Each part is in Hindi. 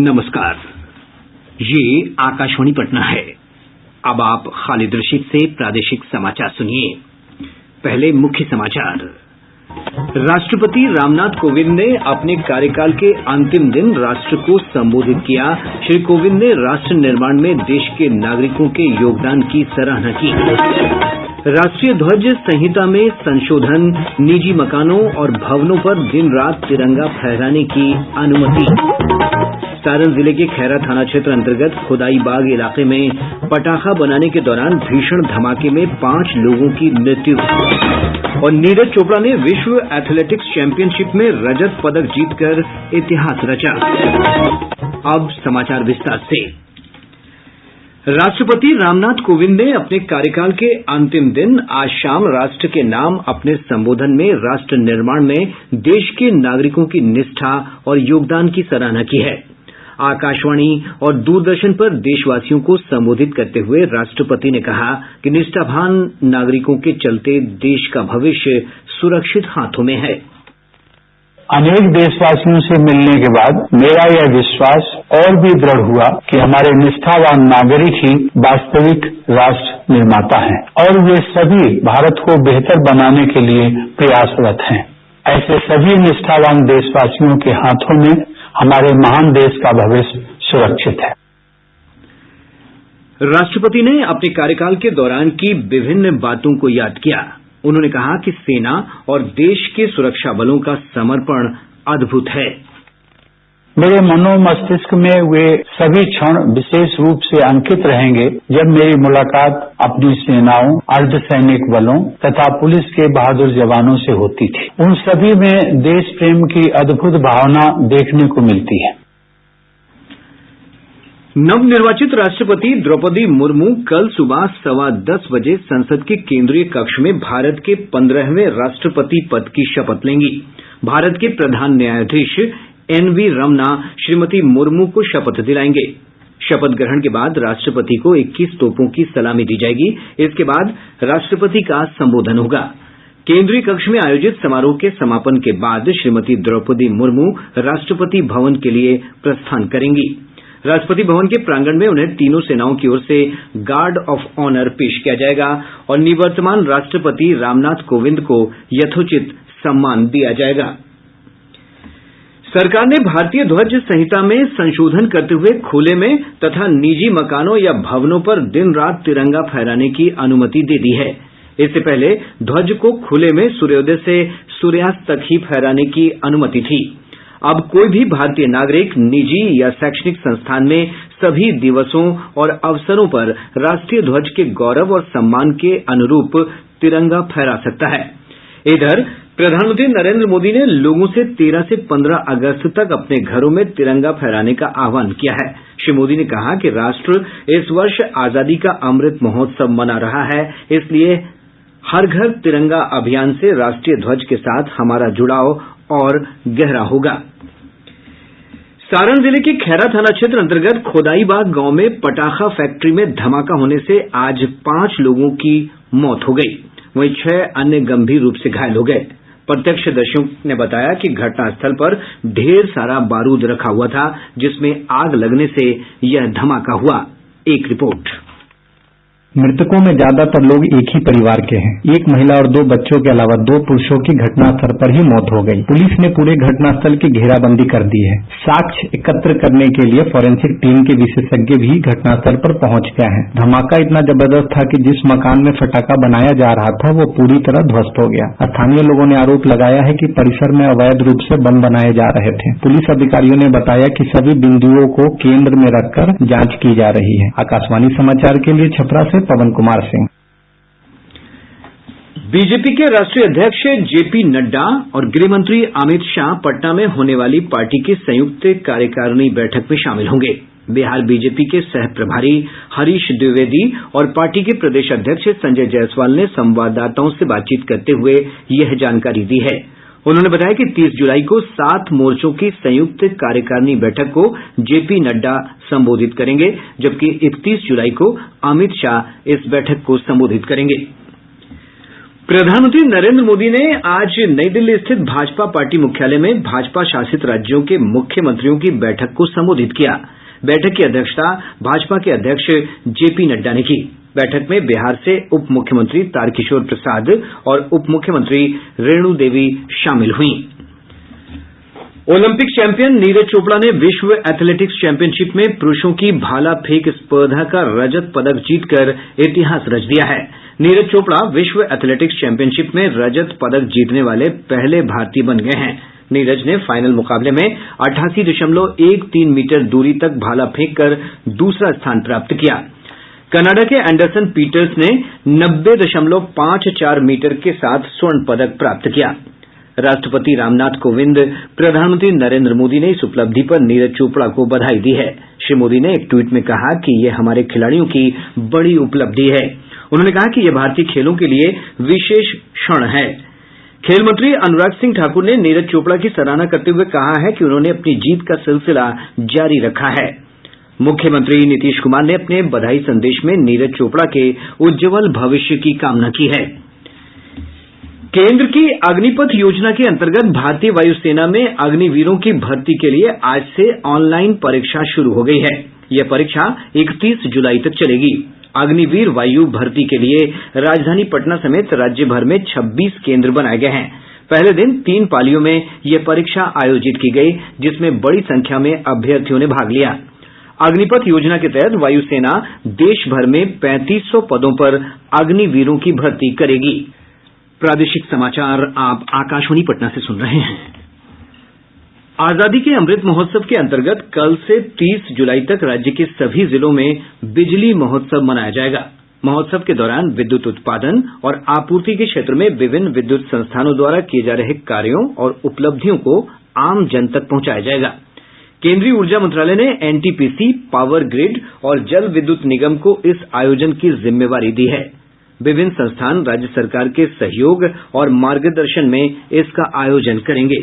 नमस्कार, ये आकाशवाणी पटना है। अब आप खालिद रशीद से प्रादेशिक समाचार सुनिए। पहले मुख्य समाचार। राष्ट्रपति रामनाथ कोविंद ने अपने कार्यकाल के अंतिम दिन राष्ट्र को संबोधित किया। श्री कोविंद ने राष्ट्र निर्माण में देश के नागरिकों के योगदान की सराहना की। राष्ट्रीय ध्वज संहिता में संशोधन, निजी मकानों और भवनों पर दिन रात तिरंगा फहराने की अनुमति। सारण जिले के खैरा थाना क्षेत्र अंतर्गत खुदाईबाग इलाके में पटाखा बनाने के दौरान भीषण धमाके में 5 लोगों की मृत्यु। और नीरज चोपड़ा ने विश्व एथलेटिक्स चैंपियनशिप में रजत पदक जीतकर इतिहास रचा। अब समाचार विस्तार से। राष्ट्रपति रामनाथ कोविंद ने अपने कार्यकाल के अंतिम दिन आज शाम राष्ट्र के नाम अपने संबोधन में राष्ट्र निर्माण में देश के नागरिकों की निष्ठा और योगदान की सराहना की है। आकाशवाणी और दूरदर्शन पर देशवासियों को संबोधित करते हुए राष्ट्रपति ने कहा कि निष्ठावान नागरिकों के चलते देश का भविष्य सुरक्षित हाथों में है। अनेक देशवासियों से मिलने के बाद मेरा यह विश्वास और भी दृढ़ हुआ कि हमारे निष्ठावान नागरिक ही वास्तविक राष्ट्र निर्माता हैं और वे सभी भारत को बेहतर बनाने के लिए प्रयासरत हैं। ऐसे सभी निष्ठावान देशवासियों के हाथों में हमारे महान देश का भविष्य सुरक्षित है। राष्ट्रपति ने अपने कार्यकाल के दौरान की विभिन्न बातों को याद किया। उन्होंने कहा कि सेना और देश के सुरक्षा बलों का समर्पण अद्भुत है। मेरे मनोमस्तिष्क में वे सभी क्षण विशेष रूप से अंकित रहेंगे जब मेरी मुलाकात अपनी सेनाओं, अर्धसैनिक बलों तथा पुलिस के बहादुर जवानों से होती थी। उन सभी में देश प्रेम की अद्भुत भावना देखने को मिलती है। नवनिर्वाचित राष्ट्रपति द्रौपदी मुर्मू कल सुबह 10:15 बजे संसद के केंद्रीय कक्ष में भारत के 15वें राष्ट्रपति पद की शपथ लेंगी। भारत के प्रधान न्यायाधीश NV रमना श्रीमती मुर्मू को शपथ दिलाएंगे। शपथ ग्रहण के बाद राष्ट्रपति को 21 तोपों की सलामी दी जाएगी। इसके बाद राष्ट्रपति का संबोधन होगा। केंद्रीय कक्ष में आयोजित समारोह के समापन के बाद श्रीमती द्रौपदी मुर्मू राष्ट्रपति भवन के लिए प्रस्थान करेंगी। राष्ट्रपति भवन के प्रांगण में उन्हें तीनों सेनाओं की ओर से गार्ड ऑफ ऑनर पेश किया जाएगा और निवर्तमान राष्ट्रपति रामनाथ कोविंद को यथोचित सम्मान दिया जाएगा। सरकार ने भारतीय ध्वज संहिता में संशोधन करते हुए खुले में तथा निजी मकानों या भवनों पर दिन रात तिरंगा फहराने की अनुमति दे दी है। इससे पहले ध्वज को खुले में सूर्योदय से सूर्यास्त तक ही फहराने की अनुमति थी। अब कोई भी भारतीय नागरिक निजी या शैक्षणिक संस्थान में सभी दिवसों और अवसरों पर राष्ट्रीय ध्वज के गौरव और सम्मान के अनुरूप तिरंगा फहरा सकता है। इधर प्रधानमंत्री नरेंद्र मोदी ने लोगों से 13 से 15 अगस्त तक अपने घरों में तिरंगा फहराने का आह्वान किया है। श्री मोदी ने कहा कि राष्ट्र इस वर्ष आजादी का अमृत महोत्सव मना रहा है, इसलिए हर घर तिरंगा अभियान से राष्ट्रीय ध्वज के साथ हमारा जुड़ाव और गहरा होगा। सारण जिले के खैरा थाना क्षेत्र अंतर्गत खोदाईबाग गांव में पटाखा फैक्ट्री में धमाका होने से आज 5 लोगों की मौत हो गई, वहीं 6 अन्य गंभीर रूप से घायल हो गए। प्रत्यक्षदर्शियों ने बताया कि घटनास्थल पर ढेर सारा बारूद रखा हुआ था, जिसमें आग लगने से यह धमाका हुआ। एक रिपोर्ट। मृतकों में ज्यादातर लोग एक ही परिवार के हैं। एक महिला और 2 बच्चों के अलावा 2 पुरुषों की घटनास्थल पर ही मौत हो गई। पुलिस ने पूरे घटनास्थल की घेराबंदी कर दी है। साक्ष्य एकत्र करने के लिए फॉरेंसिक टीम के विशेषज्ञ भी घटनास्थल पर पहुंच गए हैं। धमाका इतना जबरदस्त था कि जिस मकान में पटाखा बनाया जा रहा था वो पूरी तरह ध्वस्त हो गया। स्थानीय लोगों ने आरोप लगाया है कि परिसर में अवैध रूप से बम बनाए जा रहे थे। पुलिस अधिकारियों ने बताया कि सभी बिंदुओं को केंद्र में रखकर जांच की जा रही है। आकाशवाणी समाचार के लिए छपरा से पवन कुमार सिंह। बीजेपी के राष्ट्रीय अध्यक्ष जेपी नड्डा और गृह मंत्री अमित शाह पटना में होने वाली पार्टी की संयुक्त कार्यकारिणी बैठक में शामिल होंगे। बिहार बीजेपी के सह प्रभारी हरीश द्विवेदी और पार्टी के प्रदेश अध्यक्ष संजय जायसवाल ने संवाददाताओं से बातचीत करते हुए यह जानकारी दी है। उन्होंने बताया कि 30 जुलाई को 7 मोर्चों की संयुक्त कार्यकारिणी बैठक को जेपी नड्डा संबोधित करेंगे, जबकि 31 जुलाई को अमित शाह इस बैठक को संबोधित करेंगे। प्रधानमंत्री नरेंद्र मोदी ने आज नई दिल्ली स्थित भाजपा पार्टी मुख्यालय में भाजपा शासित राज्यों के मुख्यमंत्रियों की बैठक को संबोधित किया। बैठक की अध्यक्षता भाजपा के अध्यक्ष जेपी नड्डा ने की। बैठक में बिहार से उप मुख्यमंत्री तारकिशोर प्रसाद और उप मुख्यमंत्री रेणु देवी शामिल हुईं। ओलंपिक चैंपियन नीरज चोपड़ा ने विश्व एथलेटिक्स चैंपियनशिप में पुरुषों की भाला फेंक स्पर्धा का रजत पदक जीतकर इतिहास रच दिया है। नीरज चोपड़ा विश्व एथलेटिक्स चैंपियनशिप में रजत पदक जीतने वाले पहले भारतीय बन गए हैं। नीरज ने फाइनल मुकाबले में 88.13 मीटर दूरी तक भाला फेंककर दूसरा स्थान प्राप्त किया। कनाडा के एंडरसन पीटर्स ने 90.54 मीटर के साथ स्वर्ण पदक प्राप्त किया। राष्ट्रपति रामनाथ कोविंद, प्रधानमंत्री नरेंद्र मोदी ने इस उपलब्धि पर नीरज चोपड़ा को बधाई दी है। श्री मोदी ने एक ट्वीट में कहा कि यह हमारे खिलाड़ियों की बड़ी उपलब्धि है। उन्होंने कहा कि यह भारतीय खेलों के लिए विशेष क्षण है। खेल मंत्री अनुराग सिंह ठाकुर ने नीरज चोपड़ा की सराहना करते हुए कहा है कि उन्होंने अपनी जीत का सिलसिला जारी रखा है। मुख्यमंत्री नीतीश कुमार ने अपने बधाई संदेश में नीरज चोपड़ा के उज्जवल भविष्य की कामना की है। केंद्र की अग्निपथ योजना के अंतर्गत भारतीय वायुसेना में अग्निवीरों की भर्ती के लिए आज से ऑनलाइन परीक्षा शुरू हो गई है। यह परीक्षा 31 जुलाई तक चलेगी। अग्निवीर वायु भर्ती के लिए राजधानी पटना समेत राज्य भर में 26 केंद्र बनाए गए हैं। पहले दिन 3 पालियों में यह परीक्षा आयोजित की गई, जिसमें बड़ी संख्या में अभ्यर्थियों ने भाग लिया। अग्निपथ योजना के तहत वायुसेना देश भर में 3500 पदों पर अग्निवीरों की भर्ती करेगी। प्रादेशिक समाचार आप आकाशवाणी पटना से सुन रहे हैं। आजादी के अमृत महोत्सव के अंतर्गत कल से 30 जुलाई तक राज्य के सभी जिलों में बिजली महोत्सव मनाया जाएगा। महोत्सव के दौरान विद्युत उत्पादन और आपूर्ति के क्षेत्र में विभिन्न विद्युत संस्थानों द्वारा किए जा रहे कार्यों और उपलब्धियों को आम जन तक पहुंचाया जाएगा। केंद्रीय ऊर्जा मंत्रालय ने एनटीपीसी, पावर ग्रिड और जल विद्युत निगम को इस आयोजन की जिम्मेवारी दी है। विभिन्न संस्थान राज्य सरकार के सहयोग और मार्गदर्शन में इसका आयोजन करेंगे।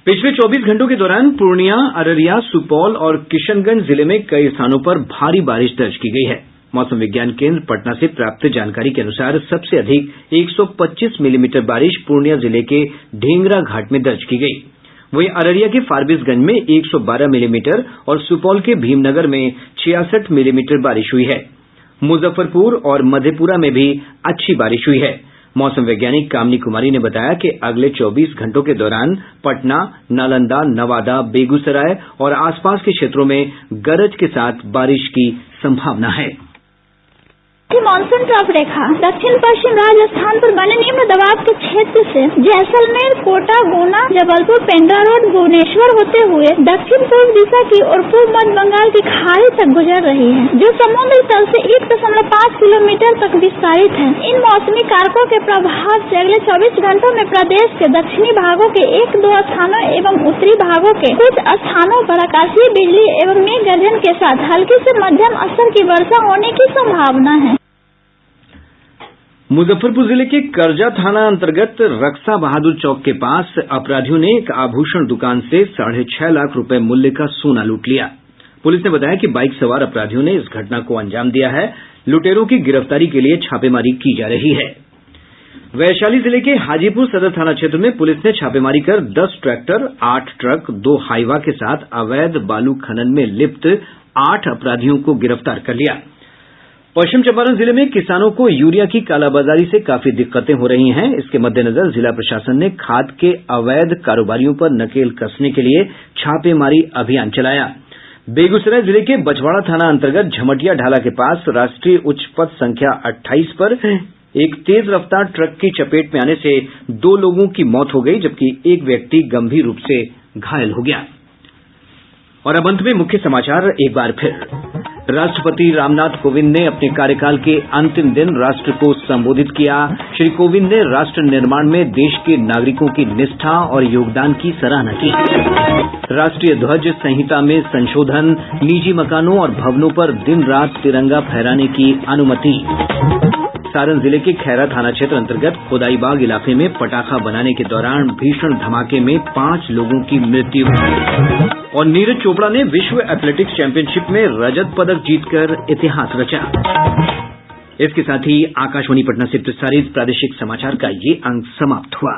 पिछले 24 घंटों के दौरान पूर्णिया, अररिया, सुपौल और किशनगंज जिले में कई स्थानों पर भारी बारिश दर्ज की गई है। मौसम विज्ञान केंद्र पटना से प्राप्त जानकारी के अनुसार सबसे अधिक 125 मिलीमीटर बारिश पूर्णिया जिले के ढेंगरा घाट में दर्ज की गई। वहीं अररिया के फारबिसगंज में 112 मिलीमीटर और सुपौल के भीमनगर में 66 मिलीमीटर बारिश हुई है। मुजफ्फरपुर और मधेपुरा में भी अच्छी बारिश हुई है। मौसम वैज्ञानिक कामनी कुमारी ने बताया कि अगले 24 घंटों के दौरान पटना, नालंदा, नवादा, बेगूसराय और आसपास के क्षेत्रों में गरज के साथ बारिश की संभावना है। मानसून ट्रफ रेखा दक्षिण पश्चिम राजस्थान पर बने निम्न दबाव के क्षेत्र से जैसलमेर, कोटा, गुना, जबलपुर, पेंड्रा रोड, भुवनेश्वर होते हुए दक्षिण पूर्व दिशा की और पूर्व मध्य बंगाल की खाड़ी तक गुजर रही है, जो समुद्री तल से 1.5 किलोमीटर तक विस्तारित है। इन मौसमी कारकों के प्रभाव से अगले 24 घंटों में प्रदेश के दक्षिणी भागों के 1-2 स्थानों एवं उत्तरी भागों के कुछ स्थानों पर आकाशीय बिजली एवं मेघ गर्जन के साथ हल्की से मध्यम स्तर की वर्षा होने की संभावना है। मुजफ्फरपुर जिले के करजा थाना अंतर्गत रक्सा बहादुर चौक के पास अपराधियों ने एक आभूषण दुकान से 6.5 लाख रुपए मूल्य का सोना लूट लिया। पुलिस ने बताया कि बाइक सवार अपराधियों ने इस घटना को अंजाम दिया है। लुटेरों की गिरफ्तारी के लिए छापेमारी की जा रही है। वैशाली जिले के हाजीपुर सदर थाना क्षेत्र में पुलिस ने छापेमारी कर 10 ट्रैक्टर, 8 ट्रक, 2 हाईवा के साथ अवैध बालू खनन में लिप्त 8 अपराधियों को गिरफ्तार कर लिया। पश्चिम चंपारण जिले में किसानों को यूरिया की कालाबाजारी से काफी दिक्कतें हो रही हैं। इसके मद्देनजर जिला प्रशासन ने खाद के अवैध कारोबारियों पर नकेल कसने के लिए छापेमारी अभियान चलाया। बेगूसराय जिले के बछवाड़ा थाना अंतर्गत झमटिया ढाला के पास राष्ट्रीय उच्च पथ संख्या 28 पर एक तेज रफ्तार ट्रक की चपेट में आने से 2 लोगों की मौत हो गई, जबकि एक व्यक्ति गंभीर रूप से घायल हो गया। और अब अंत में मुख्य समाचार एक बार फिर। राष्ट्रपति रामनाथ कोविंद ने अपने कार्यकाल के अंतिम दिन राष्ट्र को संबोधित किया। श्री कोविंद ने राष्ट्र निर्माण में देश के नागरिकों की निष्ठा और योगदान की सराहना की। राष्ट्रीय ध्वज संहिता में संशोधन, निजी मकानों और भवनों पर दिन रात तिरंगा फहराने की अनुमति। सारण जिले के खैरा थाना क्षेत्र अंतर्गत खुदाईबाग इलाके में पटाखा बनाने के दौरान भीषण धमाके में 5 लोगों की मृत्यु। और नीरज चोपड़ा ने विश्व एथलेटिक्स चैंपियनशिप में रजत पदक जीतकर इतिहास रचा। इसके साथ ही आकाशवाणी पटना से प्रसारित प्रादेशिक समाचार का ये अंक समाप्त हुआ।